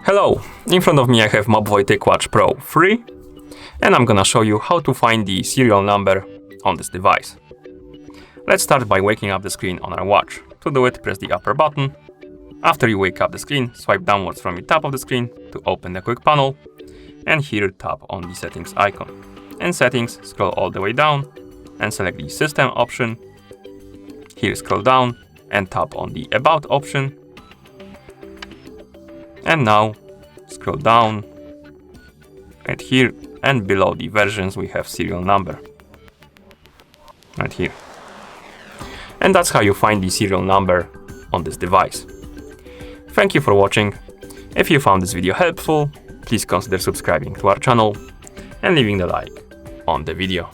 Hello, in front of me I have MOBVOI TicWatch Pro 3, and I'm gonna show you how to find the serial number on this device. Let's start by waking up the screen on our watch. To do it, press the upper button. After you wake up the screen, swipe downwards from the top of the screen to open the quick panel, and here tap on the settings icon. In settings, scroll all the way down and select the system option. Here scroll down and tap on the about option. And now scroll down, right here, and below the versions we have serial number, right here. And that's how you find the serial number on this device. Thank you for watching. If you found this video helpful, please consider subscribing to our channel and leaving the like on the video.